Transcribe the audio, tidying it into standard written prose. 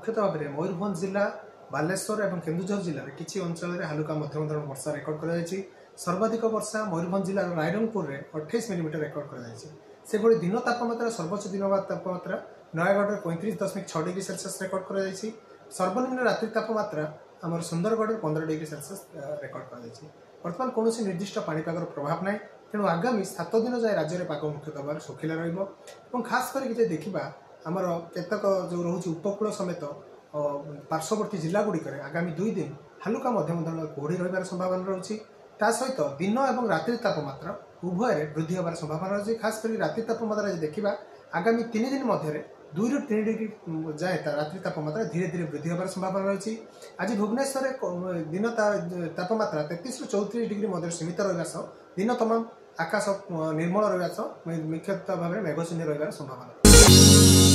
मुख्यतः भाव में मयूरभंज जिला बालेश्वर और केन्दुझर जिले में किसी अंचल में हालुका मध्यम धरण वर्षा रेकर्ड कर सर्वाधिक वर्षा मयूरभंज जिलार रायरंगपुर में 28 मिलीमीटर रेकर्ड कर दिन तापमात्रा सर्वोच्च दिन तापमात्रा नयागढ़ में 35.6 डिग्री सेल्सियस रेकर्ड कर सर्वनिम्न रात्रि तापमात्रा आम सुंदरगढ़ 15 डिग्री सेल्सियस रेकर्ड कर बर्तमान कौन निर्दिष्ट पाणीपागर प्रभाव ना तेणु आगामी 7 दिन जाए राज्य में पाग मुख्यतः भाव सुखिला खास करके देखा आमर केतक जो रोचे उपकूल समेत पार्श्ववर्ती जिला गुड़िक आगामी 2 दिन हालुका मध्यम धरण कुहड़ी रही संभावना रही सहित दिन और रात्रि तापमात्रा उभय वृद्धि होबार संभावना रही खास कर रात्रि तापमात्रा देखा आगामी 3 दिन मध्य 2 ରୁ 3 डिग्री जाए रात्रि तापमात्रा धीरे धीरे वृद्धि होबार संभावना रही आज भुवनेश्वर दिन तापमात्रा 33 ରୁ 34 डिग्री मध्य सीमित रहा दिन तमाम आकाश निर्मल रहा मुख्यतः भाव में मेघशून्य रही संभावना।